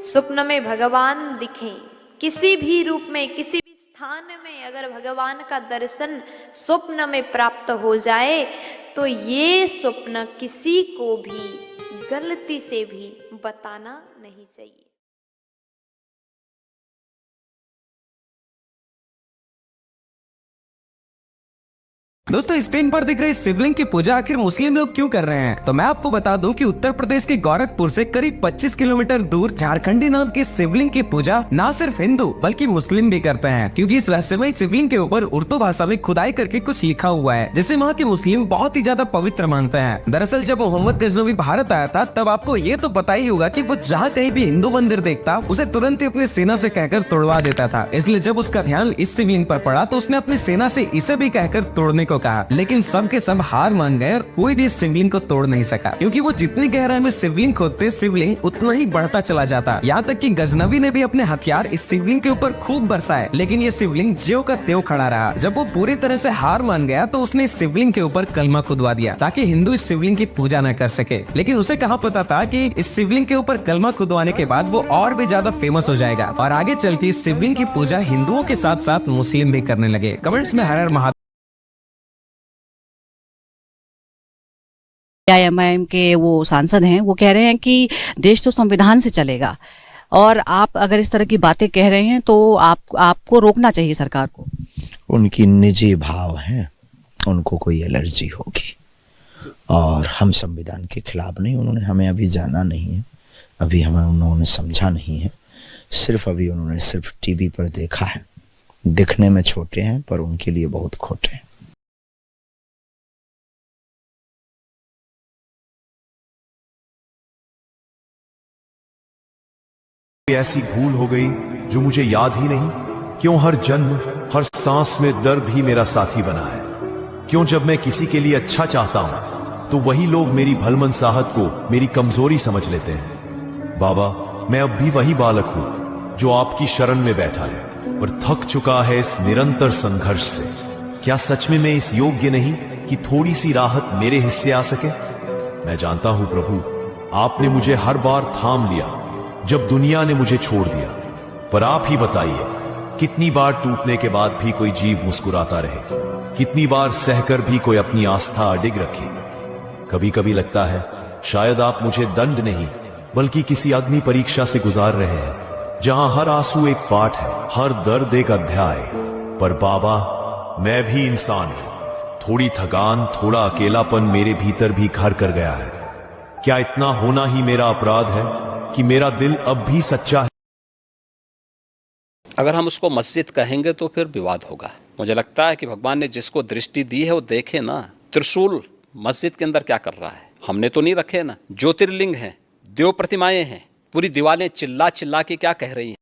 स्वप्न में भगवान दिखें, किसी भी रूप में, किसी भी स्थान में अगर भगवान का दर्शन स्वप्न में प्राप्त हो जाए तो ये स्वप्न किसी को भी गलती से भी बताना नहीं चाहिए। दोस्तों, स्क्रीन पर दिख रही शिवलिंग की पूजा आखिर मुस्लिम लोग क्यों कर रहे हैं? तो मैं आपको बता दूं कि उत्तर प्रदेश के गोरखपुर से करीब 25 किलोमीटर दूर झारखंडी नाम की शिवलिंग की पूजा न सिर्फ हिंदू बल्कि मुस्लिम भी करते हैं, क्योंकि इस रहस्यमय शिवलिंग के ऊपर उर्दू भाषा में खुदाई करके कुछ लिखा हुआ है, जिसे वहाँ के मुस्लिम बहुत ही ज्यादा पवित्र मानते हैं। दरअसल जब मोहम्मद गजनवी भारत आया था तब आपको ये तो पता ही होगा कि वो जहाँ कहीं भी हिंदू मंदिर देखता उसे तुरंत ही अपनी सेना से कहकर तोड़वा देता था। इसलिए जब उसका ध्यान इस शिवलिंग पर पड़ा तो उसने अपनी सेना से इसे भी कहकर तोड़ने को कहा, लेकिन सब के सब हार मान गए और कोई भी शिवलिंग को तोड़ नहीं सका, क्योंकि वो जितनी गहराई में शिवलिंग खोदते शिवलिंग उतना ही बढ़ता चला जाता। यहाँ तक कि गजनवी ने भी अपने हथियार इस शिवलिंग के ऊपर खूब बरसाए, लेकिन ये शिवलिंग ज्यों का त्यों खड़ा रहा। जब वो पूरी तरह से हार मान गया तो उसने इस शिवलिंग के ऊपर कलमा खुदवा दिया ताकि हिंदू इस शिवलिंग की पूजा न कर सके। लेकिन उसे कहाँ पता था कि इस शिवलिंग के ऊपर कलमा खुदवाने के बाद वो और भी ज्यादा फेमस हो जाएगा और आगे चल के इस शिवलिंग की पूजा हिंदुओं के साथ साथ मुस्लिम भी करने लगे। कमेंट्स में हर हर महादेव। आईएमआईएम के वो सांसद हैं, वो कह रहे हैं कि देश तो संविधान से चलेगा और आप अगर इस तरह की बातें कह रहे हैं तो आपको रोकना चाहिए सरकार को। उनकी निजी भाव हैं, उनको कोई एलर्जी होगी और हम संविधान के खिलाफ नहीं। उन्होंने हमें अभी जाना नहीं है, अभी हमें उन्होंने समझा नहीं है, सिर्फ अभी उन्होंने सिर्फ टीवी पर देखा है। दिखने में छोटे हैं पर उनके लिए बहुत खोटे हैं। ऐसी भूल हो गई जो मुझे याद ही नहीं। क्यों हर जन्म हर सांस में दर्द ही मेरा साथी बना है? क्यों जब मैं किसी के लिए अच्छा चाहता हूं तो वही लोग मेरी भलमनसाहत को मेरी कमजोरी समझ लेते हैं? बाबा, मैं अब भी वही बालक हूं जो आपकी शरण में बैठा है और थक चुका है इस निरंतर संघर्ष से। क्या सच में मैं इस योग्य नहीं कि थोड़ी सी राहत मेरे हिस्से आ सके? मैं जानता हूं प्रभु, आपने मुझे हर बार थाम लिया जब दुनिया ने मुझे छोड़ दिया, पर आप ही बताइए कितनी बार टूटने के बाद भी कोई जीव मुस्कुराता रहे, कितनी बार सहकर भी कोई अपनी आस्था अडिग रखे। कभी कभी लगता है शायद आप मुझे दंड नहीं बल्कि किसी अग्नि परीक्षा से गुजार रहे हैं, जहां हर आंसू एक पाठ है, हर दर्द एक अध्याय। पर बाबा, मैं भी इंसान हूं, थोड़ी थकान, थोड़ा अकेलापन मेरे भीतर भी घर कर गया है। क्या इतना होना ही मेरा अपराध है कि मेरा दिल अब भी सच्चा है? अगर हम उसको मस्जिद कहेंगे तो फिर विवाद होगा। मुझे लगता है कि भगवान ने जिसको दृष्टि दी है वो देखे ना, त्रिशूल मस्जिद के अंदर क्या कर रहा है। हमने तो नहीं रखे ना, ज्योतिर्लिंग हैं, देव प्रतिमाएं हैं, पूरी दीवारें चिल्ला चिल्ला के क्या कह रही हैं।